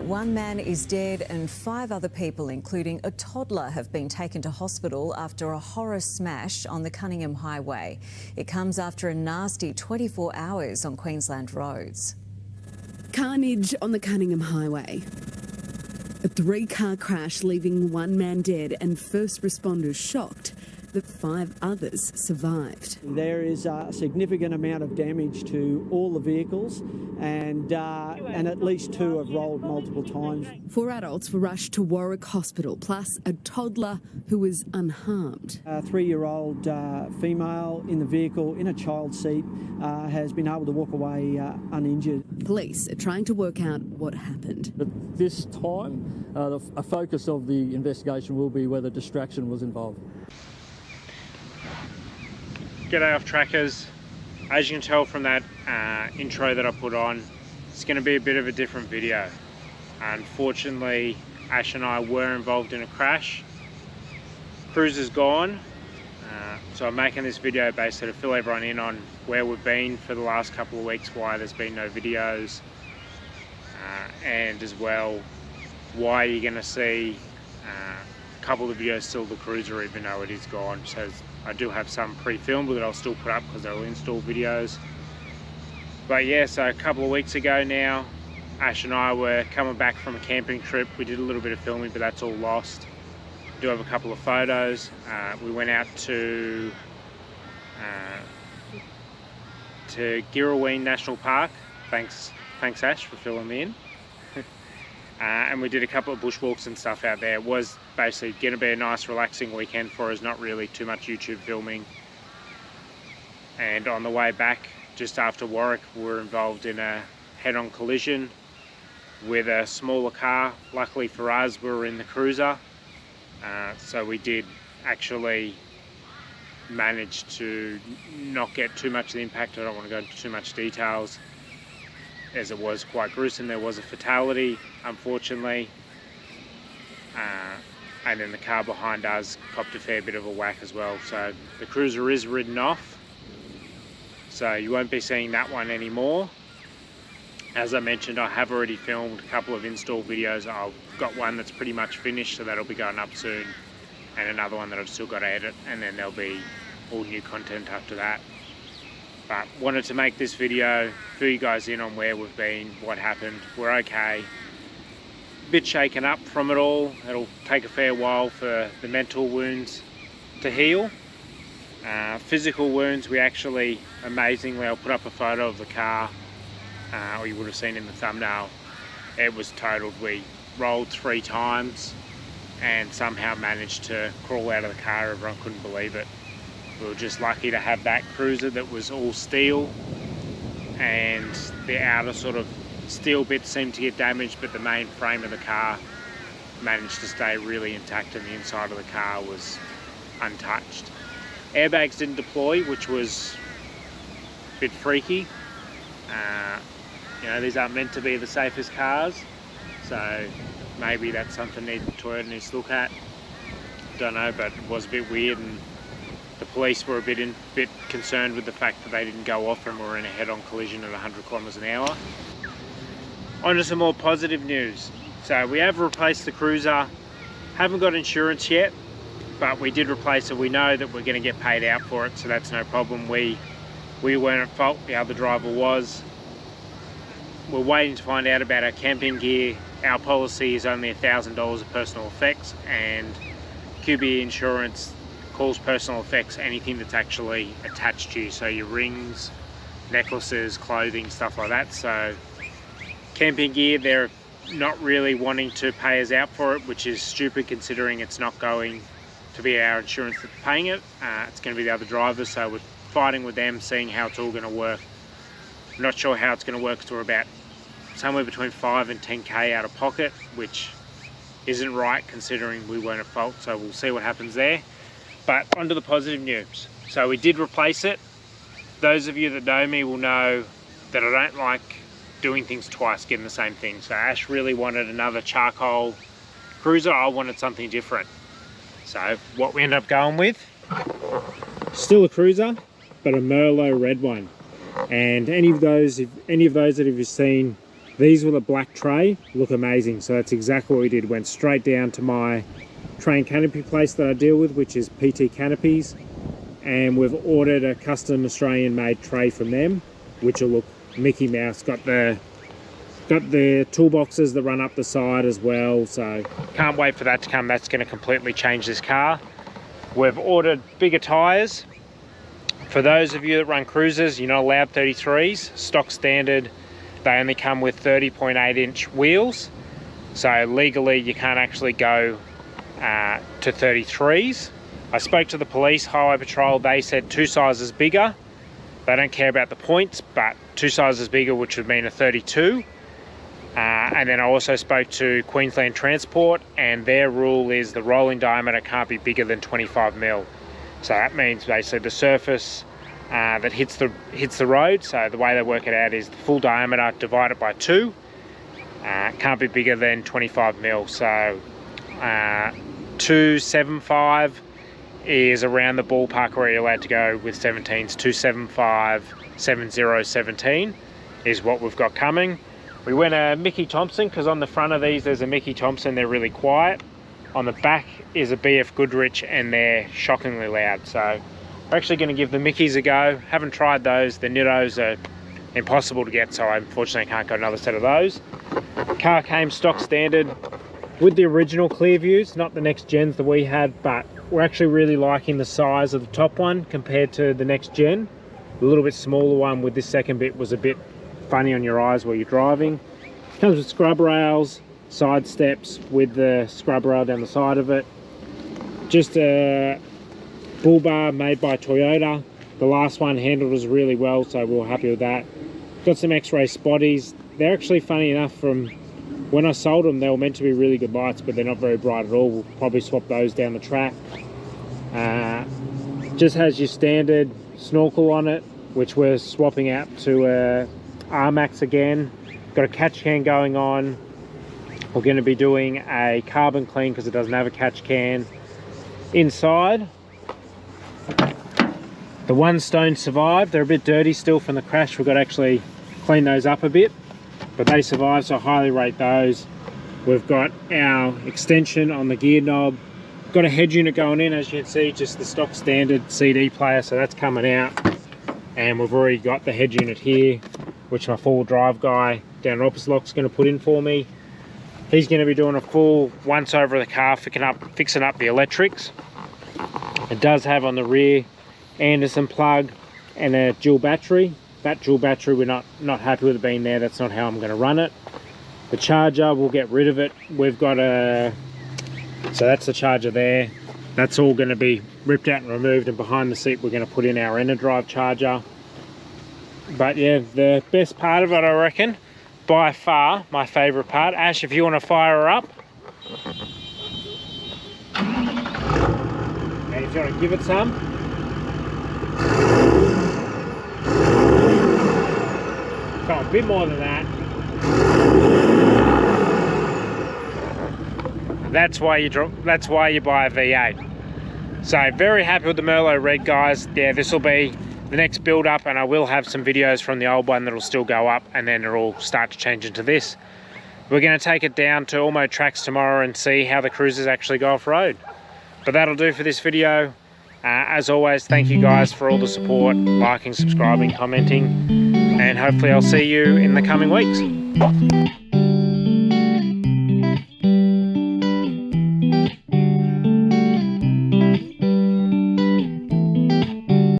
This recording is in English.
One man is dead and 5 other people, including a toddler, have been taken to hospital after a horror smash on the Cunningham Highway. It comes after a nasty 24 hours on Queensland roads. Carnage on the Cunningham Highway. A 3-car crash leaving 1 man dead and first responders shocked that 5 others survived. There is a significant amount of damage to all the vehicles and at least 2 have rolled multiple times. 4 adults were rushed to Warwick Hospital, plus a toddler who was unharmed. A 3-year-old female in the vehicle in a child seat has been able to walk away uninjured. Police are trying to work out what happened. At this time, a focus of the investigation will be whether distraction was involved. G'day off trackers. As you can tell from that intro that I put on, it's going to be a bit of a different video. Unfortunately, Ash and I were involved in a crash. Cruiser's gone, so I'm making this video basically to fill everyone in on where we've been for the last couple of weeks, why there's been no videos, and as well why you're going to see a couple of videos still the Cruiser even though it is gone. So I do have some pre-filmed that I'll still put up because they'll install videos. But yeah, so a couple of weeks ago now, Ash and I were coming back from a camping trip. We did a little bit of filming, but that's all lost. Do have a couple of photos. We went out to Girraween National Park. Thanks Ash for filling me in. And we did a couple of bushwalks and stuff out there. It was basically going to be a nice relaxing weekend for us, not really too much YouTube filming. And on the way back, just after Warwick, we were involved in a head-on collision with a smaller car. Luckily for us, we were in the Cruiser. So we did actually manage to not get too much of the impact. I don't want to go into too much details, as it was quite gruesome. There was a fatality, unfortunately, and then the car behind us copped a fair bit of a whack as well. So the Cruiser is ridden off, so you won't be seeing that one anymore. As I mentioned, I have already filmed a couple of install videos. I've got one that's pretty much finished, so that'll be going up soon, and another one that I've still got to edit, and then there'll be all new content after that. But wanted to make this video, fill you guys in on where we've been, what happened. We're okay. A bit shaken up from it all. It'll take a fair while for the mental wounds to heal. Physical wounds, we actually, amazingly, I'll put up a photo of the car, or you would have seen in the thumbnail. It was totaled. We rolled 3 times and somehow managed to crawl out of the car. Everyone couldn't believe it. We were just lucky to have that Cruiser that was all steel, and the outer sort of steel bits seemed to get damaged, but the main frame of the car managed to stay really intact, and the inside of the car was untouched. Airbags didn't deploy, which was a bit freaky. You know, these aren't meant to be the safest cars, so maybe that's something Toyota needs to look at. Don't know, but it was a bit weird, and the police were a bit concerned with the fact that they didn't go off and were in a head-on collision at 100 kilometers an hour. On to some more positive news. So we have replaced the Cruiser. Haven't got insurance yet, but we did replace it. We know that we're going to get paid out for it, so that's no problem. We weren't at fault, the other driver was. We're waiting to find out about our camping gear. Our policy is only $1,000 of personal effects, and QBE insurance calls personal effects anything that's actually attached to you, so your rings, necklaces, clothing, stuff like that. So camping gear, they're not really wanting to pay us out for it, which is stupid considering it's not going to be our insurance that's paying it. It's going to be the other drivers, so we're fighting with them, seeing how it's all going to work. I'm not sure how it's going to work, because we're about somewhere between 5 and 10k out of pocket, which isn't right considering we weren't at fault, so we'll see what happens there. But onto the positive news. So we did replace it. Those of you that know me will know that I don't like doing things twice, getting the same thing. So Ash really wanted another charcoal Cruiser. I wanted something different. So what we ended up going with, still a Cruiser, but a Merlot red one. And any of those that have seen, these with a black tray look amazing. So that's exactly what we did. Went straight down to my train canopy place that I deal with, which is PT Canopies, and we've ordered a custom Australian made tray from them, which will look Mickey Mouse. Got the toolboxes that run up the side as well, so can't wait for that to come. That's going to completely change this car. We've ordered bigger tyres. For those of you that run cruisers, you're not allowed 33s. Stock standard, they only come with 30.8 inch wheels, so legally you can't actually go to 33s. I spoke to the police, highway patrol, they said 2 sizes bigger. They don't care about the points, but 2 sizes bigger, which would mean a 32. And then I also spoke to Queensland Transport, and their rule is the rolling diameter can't be bigger than 25 mil. So that means basically the surface that hits the road. So the way they work it out is the full diameter divided by 2 can't be bigger than 25 mil. So 275 is around the ballpark where you're allowed to go with 17s. 275, 70, 17 is what we've got coming. We went a Mickey Thompson because on the front of these there's a Mickey Thompson, they're really quiet. On the back is a BF Goodrich and they're shockingly loud. So we're actually going to give the Mickeys a go. Haven't tried those. The Nittos are impossible to get, so I unfortunately can't go another set of those. Car came stock standard with the original clear views, not the next gens that we had, but we're actually really liking the size of the top one compared to the next gen. The little bit smaller one with this second bit was a bit funny on your eyes while you're driving. Comes with scrub rails, side steps with the scrub rail down the side of it. Just a bull bar made by Toyota. The last one handled us really well, so we were happy with that. Got some X-ray spotties. They're actually, funny enough, from when I sold them, they were meant to be really good lights, but they're not very bright at all. We'll probably swap those down the track. Just has your standard snorkel on it, which we're swapping out to R-Max again. Got a catch can going on. We're going to be doing a carbon clean because it doesn't have a catch can. Inside, the one stone survived. They're a bit dirty still from the crash. We've got to actually clean those up a bit, but they survived, so I highly rate those. We've got our extension on the gear knob. Got a head unit going in, as you can see, just the stock standard CD player, so that's coming out. And we've already got the head unit here, which my four-wheel drive guy down at Opposlock's going to put in for me. He's going to be doing a full once over of the car, fixing up the electrics. It does have on the rear Anderson plug and a dual battery. That dual battery, we're not happy with it being there. That's not how I'm going to run it. The charger, we'll get rid of it. We've got a... So that's the charger there. That's all going to be ripped out and removed, and behind the seat we're going to put in our inner drive charger. But yeah, the best part of it, I reckon, by far my favourite part. Ash, if you want to fire her up. And if you want to give it some. Come on, a bit more than that. That's why you buy a V8. So very happy with the Merlot Red, guys. Yeah, this will be the next build up, and I will have some videos from the old one that'll still go up, and then it'll start to change into this. We're going to take it down to Ormo tracks tomorrow and see how the cruisers actually go off road. But that'll do for this video. As always, thank you guys for all the support, liking, subscribing, commenting, and hopefully I'll see you in the coming weeks.